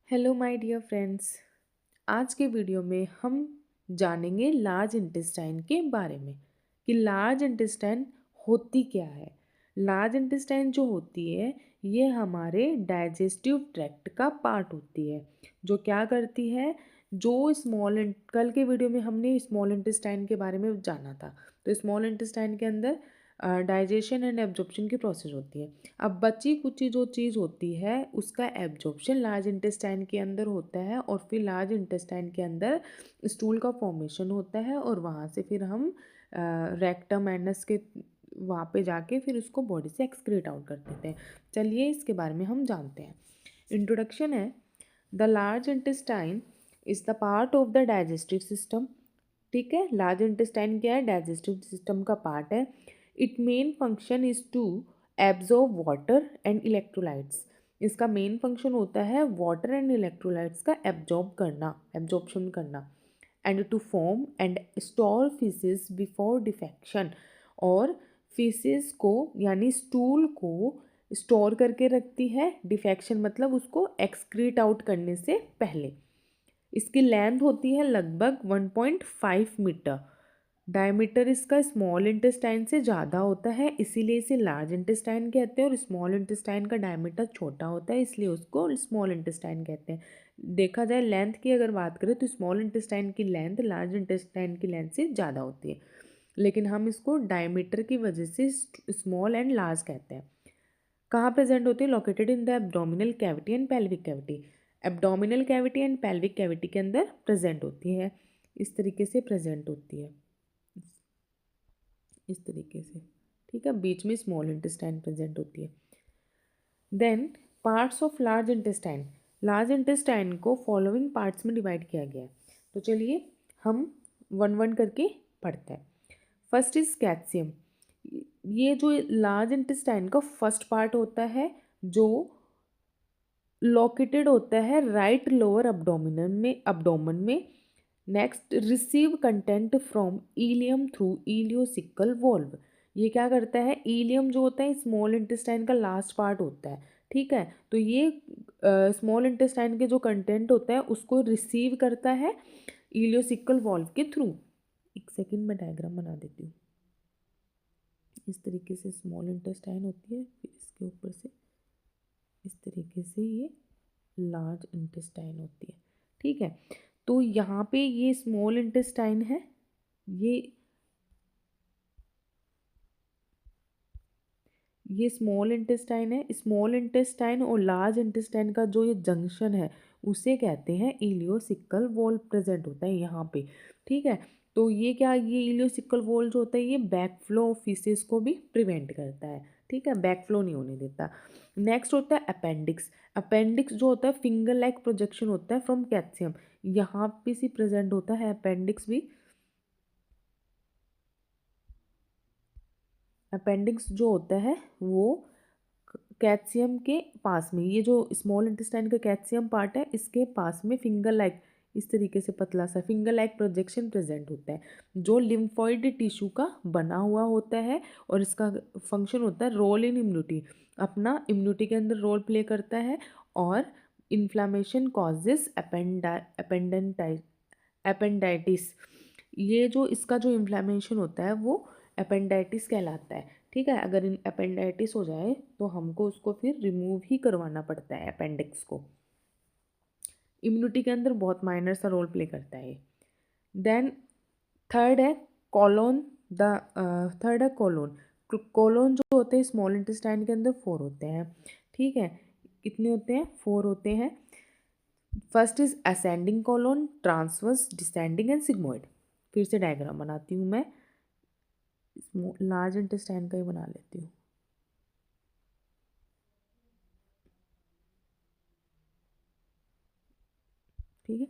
Hello my dear friends. आज के video में हम जानेंगे लार्ज इंटेस्टाइन के बारे में कि लार्ज इंटेस्टाइन होती क्या है। लार्ज इंटेस्टाइन जो होती है ये हमारे डाइजेस्टिव ट्रैक्ट का पार्ट होती है, जो क्या करती है। जो कल के वीडियो में हमने स्मॉल इंटेस्टाइन के बारे में जाना था, तो स्मॉल इंटेस्टाइन के अंदर डाइजेशन एंड एब्जॉर्प्शन की प्रोसेस होती है। अब बची कुछ जो चीज़ होती है उसका एब्जॉर्प्शन लार्ज इंटेस्टाइन के अंदर होता है, और फिर लार्ज इंटेस्टाइन के अंदर स्टूल का फॉर्मेशन होता है, और वहाँ से फिर हम रेक्टम एनस के वहाँ पे जाके फिर उसको बॉडी से एक्सक्रीट आउट कर देते हैं। चलिए इसके बारे में हम जानते हैं। इंट्रोडक्शन है, the large intestine is the part of the digestive system. ठीक है, लार्ज इंटेस्टाइन क्या है? डाइजेस्टिव सिस्टम का पार्ट है। It main function is to absorb water and electrolytes. इसका मेन फंक्शन होता है वाटर एंड इलेक्ट्रोलाइट्स का एब्जॉर्प्शन करना, and to form and store faeces before defecation. और फीसेस को यानी स्टूल को स्टोर करके रखती है, डिफेक्शन मतलब उसको एक्सक्रीट आउट करने से पहले। इसकी लेंथ होती है लगभग 1.5 मीटर। डायमीटर इसका स्मॉल इंटेस्टाइन से ज़्यादा होता है, इसीलिए इसे लार्ज इंटेस्टाइन कहते हैं। और स्मॉल इंटेस्टाइन का डायमीटर छोटा होता है, इसलिए उसको स्मॉल इंटेस्टाइन कहते हैं। देखा जाए लेंथ की अगर बात करें तो स्मॉल इंटेस्टाइन की लेंथ लार्ज इंटेस्टाइन की लेंथ से ज़्यादा होती है, लेकिन हम इसको डायमीटर की वजह से स्मॉल एंड लार्ज कहते हैं। कहाँ प्रेजेंट होती है? Located in the abdominal cavity and pelvic cavity. Abdominal cavity and pelvic cavity के अंदर प्रेजेंट होती है। इस तरीके से प्रेजेंट होती है, इस तरीके से। ठीक है, बीच में स्मॉल इंटेस्टाइन प्रेजेंट होती है। Then parts of large intestine. Large intestine को फॉलोइंग पार्ट्स में डिवाइड किया गया है, तो चलिए हम वन वन करके पढ़ते हैं। First is calcium. ये जो लार्ज इंटेस्टाइन का फर्स्ट पार्ट होता है, जो लोकेटेड होता है राइट लोअर अब्डोमेन में। Next, receive content from ileum through ileocaecal valve. ये क्या करता है? इलियम जो होता है स्मॉल इंटेस्टाइन का लास्ट पार्ट होता है। ठीक है, तो ये स्मॉल इंटेस्टाइन के जो कंटेंट होता है उसको रिसीव करता है इलियोसिकल वॉल्व के थ्रू। एक सेकेंड में डायग्राम बना देती हूँ। इस तरीके से स्मॉल इंटेस्टाइन होती है, फिर इसके ऊपर से इस तरीके से ये लार्ज इंटेस्टाइन होती है। ठीक है, तो यहाँ पे ये स्मॉल इंटेस्टाइन है, ये स्मॉल इंटेस्टाइन है। स्मॉल इंटेस्टाइन और लार्ज इंटेस्टाइन का जो ये जंक्शन है उसे कहते हैं इलियोसिकल वॉल प्रेजेंट होता है यहाँ पे। ठीक है, तो ये क्या, ये इलियोसिकल वॉल जो होता है ये बैकफ्लो ऑफ फीसेस को भी प्रिवेंट करता है। ठीक है, बैकफ्लो नहीं होने देता। नेक्स्ट होता है अपेंडिक्स। अपेंडिक्स जो होता है फिंगर लाइक प्रोजेक्शन होता है फ्रॉम कैल्शियम। यहाँ पे से प्रेजेंट होता है अपेंडिक्स भी। अपेंडिक्स जो होता है वो कैल्शियम के पास में, ये जो स्मॉल इंटेस्टाइन का कैल्शियम पार्ट है इसके पास में फिंगर लाइक, इस तरीके से पतला सा फिंगर लाइक प्रोजेक्शन प्रेजेंट होता है, जो लिम्फॉइड टिश्यू का बना हुआ होता है। और इसका फंक्शन होता है रोल इन इम्यूनिटी, अपना इम्यूनिटी के अंदर रोल प्ले करता है। और इन्फ्लामेशन कॉजेस अपेंडाइटिस। ये जो इसका जो इन्फ्लामेशन होता है वो अपेंडाइटिस कहलाता है। ठीक है, अगर इन अपेंडाइटिस हो जाए तो हमको उसको फिर रिमूव ही करवाना पड़ता है अपेंडिक्स को। इम्यूनिटी के अंदर बहुत माइनर सा रोल प्ले करता है। देन थर्ड है कॉलोन। द थर्ड है कॉलोन। कॉलोन जो होते हैं स्मॉल इंटेस्टाइन के अंदर 4 होते हैं। ठीक है, कितने होते हैं? 4 होते हैं। First is ascending colon, transverse, descending and sigmoid. फिर से डायग्राम बनाती हूँ मैं, लार्ज इंटेस्टाइन का ही बना लेती हूँ। ठीक है,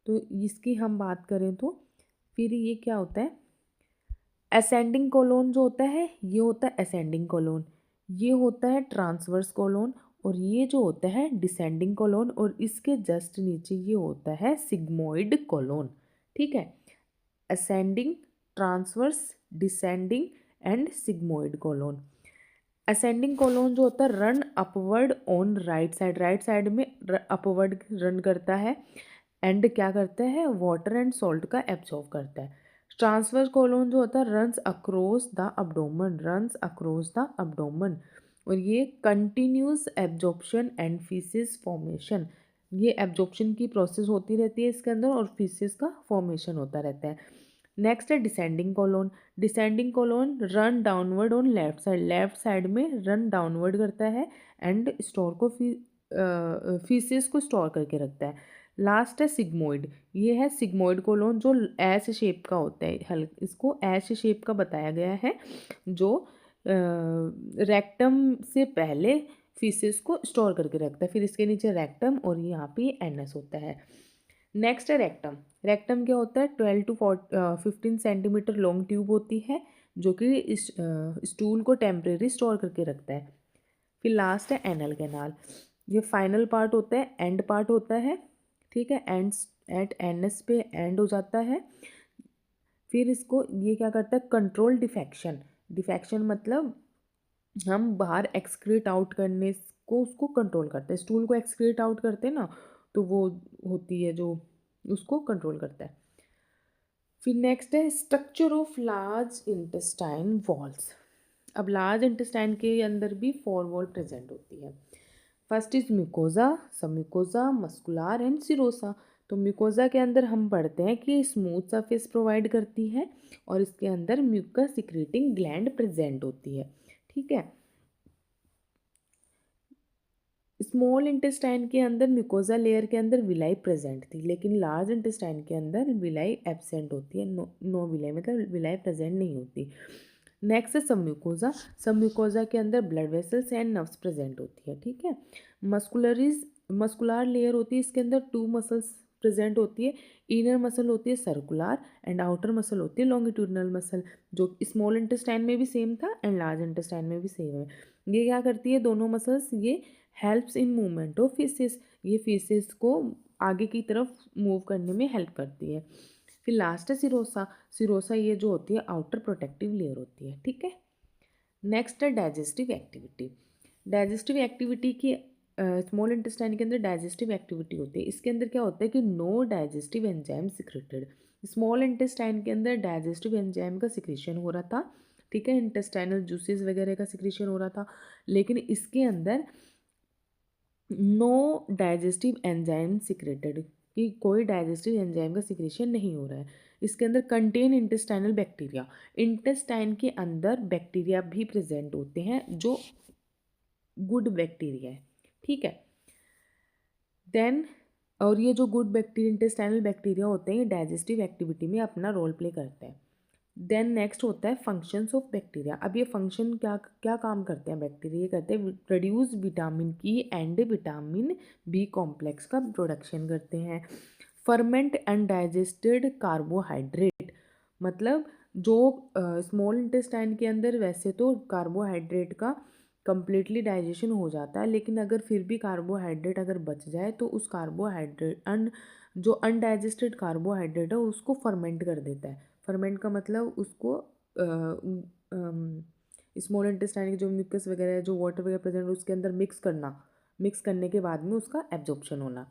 तो इसकी हम बात करें तो फिर ये क्या होता है? असेंडिंग कोलोन जो होता है ये होता है असेंडिंग कोलोन, ये होता है ट्रांसवर्स कोलोन, और ये जो होता है डिसेंडिंग कोलोन, और इसके जस्ट नीचे ये होता है सिग्मोइड कोलोन। ठीक है, ascending, transverse, descending and sigmoid colon. Ascending colon जो होता है run upward on right side में अपवर्ड रन करता है एंड क्या करता है वाटर एंड सॉल्ट का एब्जॉर्ब करता है। ट्रांसवर्स कोलोन जो होता है रन्स अक्रॉस द अब्डोमन और ये continuous absorption and faeces formation, ये एब्जॉर्प्शन की प्रोसेस होती रहती है इसके अंदर और फीसिस का फॉर्मेशन होता रहता है। नेक्स्ट है descending colon run downward on left side में रन डाउनवर्ड करता है एंड स्टोर को फीसिस को स्टोर करके रखता है। लास्ट है सिग्मोइड, ये है सिग्मोइड कोलोन जो एस शेप का होता है, इसको एस शेप का बताया गया है जो रेक्टम से पहले फीसिस को स्टोर करके रखता है, फिर इसके नीचे रेक्टम और यहाँ पे एनस होता है। नेक्स्ट है रेक्टम। रेक्टम क्या होता है 12 to 15 सेंटीमीटर लॉन्ग ट्यूब होती है जो कि इस स्टूल को टेम्परेरी स्टोर करके रखता है। फिर लास्ट है एनल कैनाल, ये फाइनल पार्ट होता है, एंड पार्ट होता है, ठीक है, एंड्स एट एनएस पे एंड हो जाता है। फिर इसको ये क्या करता है कंट्रोल डिफेक्शन, डिफेक्शन मतलब हम बाहर एक्सक्रीट आउट करने को उसको कंट्रोल करते हैं, स्टूल को एक्सक्रीट आउट करते हैं ना तो वो होती है जो उसको कंट्रोल करता है। फिर नेक्स्ट है structure of large intestine walls. अब लार्ज इंटेस्टाइन के अंदर भी 4 वॉल प्रेजेंट होती है। फर्स्ट इज म्यूकोजा, सब म्यूकोजा, मस्कुलार एंड सिरोसा। तो म्यूकोजा के अंदर हम पढ़ते हैं कि स्मूथ सरफेस प्रोवाइड करती है और इसके अंदर म्यूकस सिक्रेटिंग ग्लैंड प्रेजेंट होती है, ठीक है। स्मॉल इंटेस्टाइन के अंदर म्यूकोजा लेयर के अंदर विलाई प्रेजेंट थी, लेकिन लार्ज इंटेस्टाइन के अंदर विलाई एब्सेंट होती है, नो विलाई मतलब विलाई प्रेजेंट नहीं होती। नेक्स्ट है सबम्यूकोजा, सबम्यूकोजा के अंदर blood vessels and nerves present होती है, ठीक है। मस्कुलर लेयर होती है, इसके अंदर 2 मसल्स प्रेजेंट होती है, इनर मसल होती है सर्कुलर एंड आउटर मसल होती है लॉन्गिट्यूडनल मसल, जो स्मॉल इंटेस्टाइन में भी सेम था एंड लार्ज इंटेस्टाइन में भी सेम है। ये क्या करती है दोनों मसल्स, ये helps in movement of faeces, ये फीसेस को आगे की तरफ मूव करने में हेल्प करती है। फिर लास्ट है सिरोसा, सिरोसा ये जो होती है आउटर प्रोटेक्टिव लेयर होती है, ठीक है। नेक्स्ट है डाइजेस्टिव एक्टिविटी। डाइजेस्टिव एक्टिविटी की स्मॉल इंटेस्टाइन के अंदर डाइजेस्टिव एक्टिविटी होती है, इसके अंदर क्या होता है कि no digestive enzyme secreted. Small intestine के अंदर डाइजेस्टिव एंजाइम का सिक्रेशन हो रहा था, ठीक है, इंटेस्टाइनल जूसेस वगैरह का सिक्रेशन हो रहा था, लेकिन इसके अंदर नो डाइजेस्टिव एंजाइम सिक्रेटेड, कि कोई डाइजेस्टिव एंजाइम का सिक्रेशन नहीं हो रहा है। इसके अंदर कंटेन इंटेस्टाइनल बैक्टीरिया, इंटेस्टाइन के अंदर बैक्टीरिया भी प्रेजेंट होते हैं जो गुड बैक्टीरिया है, ठीक है। देन और ये जो गुड बैक्टीरिया इंटेस्टाइनल बैक्टीरिया होते हैं ये डाइजेस्टिव एक्टिविटी में अपना रोल प्ले करते हैं। देन नेक्स्ट होता है फंक्शंस ऑफ बैक्टीरिया। अब ये फंक्शन क्या क्या काम करते हैं बैक्टीरिया, ये करते हैं प्रोड्यूस विटामिन की एंड विटामिन बी कॉम्प्लेक्स का प्रोडक्शन करते हैं। फर्मेंट अनडाइजेस्टेड कार्बोहाइड्रेट, मतलब जो स्मॉल इंटेस्टाइन के अंदर वैसे तो कार्बोहाइड्रेट का कंप्लीटली डाइजेशन हो जाता है, लेकिन अगर फिर भी कार्बोहाइड्रेट अगर बच जाए तो उस कार्बोहाइड्रेट जो अनडाइजेस्टेड कार्बोहाइड्रेट है उसको फर्मेंट कर देता है। फर्मेंट का मतलब उसको स्मॉल इंटेस्टाइन की जो म्यूकस वगैरह है जो वाटर वगैरह प्रेजेंट है उसके अंदर मिक्स करने के बाद में उसका एब्जॉर्प्शन होना।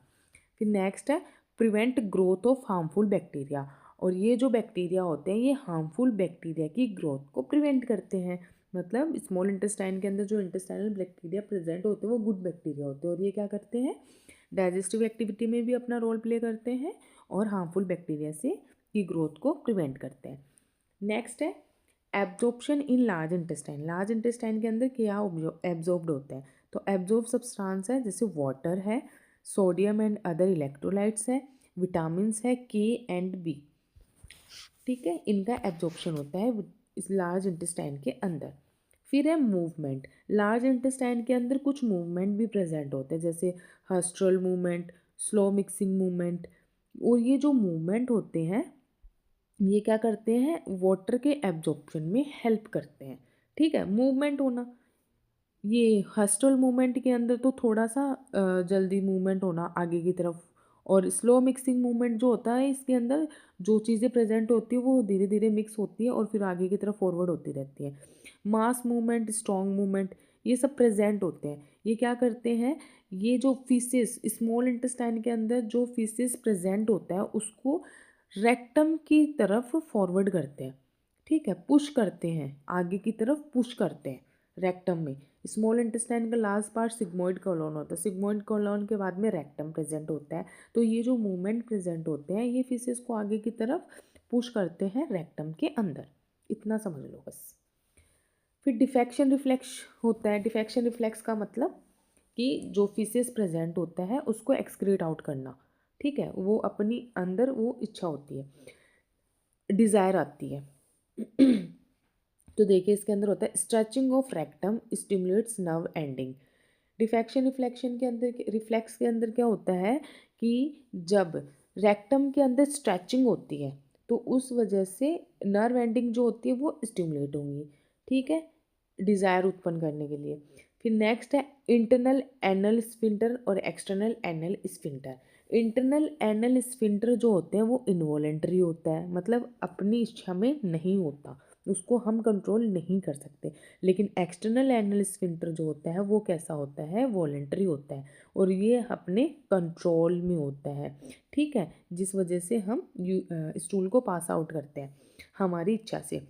फिर नेक्स्ट है prevent growth of harmful bacteria, और ये जो बैक्टीरिया होते हैं ये हार्मफुल बैक्टीरिया की ग्रोथ को प्रिवेंट करते हैं। मतलब स्मॉल इंटेस्टाइन के अंदर जो इंटेस्टाइनल बैक्टीरिया प्रेजेंट होते हैं वो गुड बैक्टीरिया होते हैं और ये क्या करते हैं डाइजेस्टिव एक्टिविटी में भी अपना रोल प्ले करते हैं और हार्मफुल बैक्टीरिया से की ग्रोथ को प्रिवेंट करते हैं। नेक्स्ट है absorption in large intestine. Large intestine के अंदर क्या एब्जॉर्ब्ड होता है, तो एब्जॉर्ब सब्सटेंस है जैसे वाटर है, सोडियम एंड अदर इलेक्ट्रोलाइट्स है, विटामिन है के एंड बी, ठीक है, इनका एब्जॉर्प्शन होता है इस लार्ज इंटेस्टाइन के अंदर। फिर है मूवमेंट। लार्ज इंटेस्टाइन के अंदर कुछ मूवमेंट भी प्रेजेंट होते हैं जैसे हस्ट्रल मूवमेंट, स्लो मिक्सिंग मूवमेंट, और ये जो मूवमेंट होते हैं ये क्या करते हैं वाटर के एब्जॉर्प्शन में हेल्प करते हैं, ठीक है। मूवमेंट होना, ये हस्टल मूवमेंट के अंदर तो थोड़ा सा जल्दी मूवमेंट होना आगे की तरफ, और स्लो मिक्सिंग मूवमेंट जो होता है इसके अंदर जो चीज़ें प्रेजेंट होती है वो धीरे धीरे मिक्स होती है और फिर आगे की तरफ फॉरवर्ड होती रहती है। मास मूवमेंट, स्ट्रॉन्ग मूवमेंट, ये सब प्रेजेंट होते हैं। ये क्या करते हैं, ये जो फीसेस स्मॉल इंटेस्टाइन के अंदर जो फीसेस प्रेजेंट होता है उसको रेक्टम की तरफ फॉरवर्ड करते हैं, ठीक है, पुश करते हैं, आगे की तरफ पुश करते हैं रेक्टम में। स्मॉल इंटेस्टाइन का लास्ट पार्ट सिग्मोइड कोलोन होता है, सिग्मोइड कोलोन के बाद में रेक्टम प्रेजेंट होता है। तो ये जो मूवमेंट प्रेजेंट होते हैं ये फीसेस को आगे की तरफ पुश करते हैं रेक्टम के अंदर, इतना समझ लो बस। फिर डिफेक्शन रिफ्लेक्स होता है। डिफेक्शन रिफ्लेक्स का मतलब कि जो फीसेस प्रेजेंट होता है उसको एक्सक्रीट आउट करना, ठीक है, वो अपनी अंदर वो इच्छा होती है, डिज़ायर आती है। तो देखिए इसके अंदर होता है stretching of rectum stimulates nerve ending. Defection reflection के अंदर रिफ्लेक्स के अंदर क्या होता है कि जब रेक्टम के अंदर स्ट्रेचिंग होती है तो उस वजह से नर्व एंडिंग जो होती है वो स्टिमुलेट होंगी, ठीक है, डिज़ायर उत्पन्न करने के लिए। फिर नेक्स्ट है इंटरनल एनल स्फिंटर और external anal sphincter. Internal anal sphincter जो होते हैं वो इनवॉलेंट्री होता है, मतलब अपनी इच्छा में नहीं होता, उसको हम कंट्रोल नहीं कर सकते। लेकिन एक्सटर्नल एनल स्फिंक्टर जो होता है वो कैसा होता है, वॉलेंटरी होता है और ये अपने कंट्रोल में होता है, ठीक है, जिस वजह से हम स्टूल को पास आउट करते हैं हमारी इच्छा से।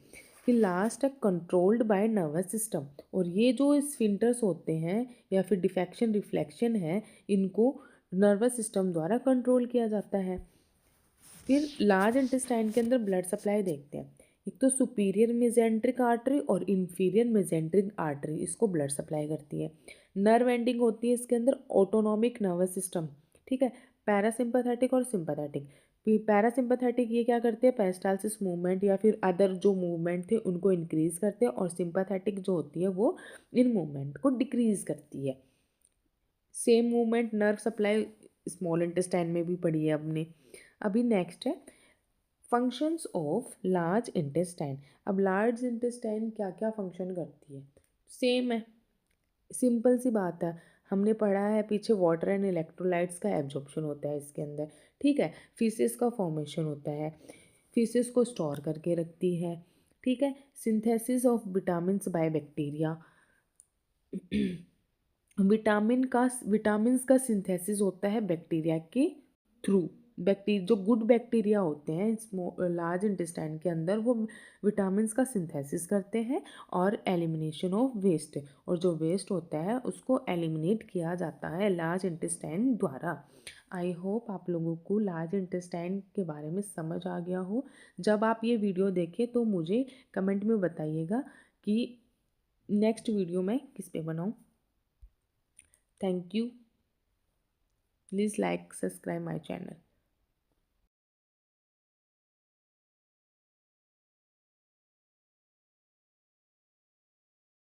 फिर लास्ट है कंट्रोल्ड बाय नर्वस सिस्टम। और ये जो स्फिंक्टर्स होते हैं या फिर डिफेक्शन रिफ्लेक्शन है इनको नर्वस सिस्टम द्वारा कंट्रोल किया जाता है। फिर लार्ज इंटेस्टाइन के अंदर ब्लड सप्लाई देखते हैं। एक तो सुपीरियर मेजेंट्रिक आर्टरी और इन्फीरियर मेजेंट्रिक आर्टरी इसको ब्लड सप्लाई करती है। नर्व एंडिंग होती है इसके अंदर ऑटोनॉमिक नर्वस सिस्टम, ठीक है, पैरासिम्पैथेटिक और सिंपैथेटिक। पैरासिम्पैथेटिक ये क्या करते हैं, पेरिस्टालसिस मूवमेंट या फिर अदर जो मूवमेंट थे उनको इंक्रीज करते हैं, और सिंपैथेटिक जो होती है वो इन मूवमेंट को डिक्रीज करती है। Same movement nerve supply small intestine में भी पड़ी है अपने। अभी नेक्स्ट है फंक्शंस ऑफ लार्ज इंटेस्टाइन। अब लार्ज इंटेस्टाइन क्या क्या फंक्शन करती है, सेम है, सिंपल सी बात है, हमने पढ़ा है पीछे वाटर एंड इलेक्ट्रोलाइट्स का एब्जॉर्प्शन होता है इसके अंदर, ठीक है, फीसेस का फॉर्मेशन होता है, फीसेस को स्टोर करके रखती है, ठीक है, synthesis of vitamin by bacteria. Vitamins का सिंथेसिस होता है बैक्टीरिया के थ्रू। जो गुड बैक्टीरिया होते हैं लार्ज इंटेस्टाइन के अंदर वो विटामिन्स का सिंथेसिस करते हैं और एलिमिनेशन ऑफ वेस्ट, और जो वेस्ट होता है उसको एलिमिनेट किया जाता है लार्ज इंटेस्टाइन द्वारा। आई होप आप लोगों को लार्ज इंटेस्टाइन के बारे में समझ आ गया हो। जब आप ये वीडियो देखें तो मुझे कमेंट में बताइएगा कि नेक्स्ट वीडियो मैं किस पे बनाऊँ। Thank you. Please like, subscribe my channel.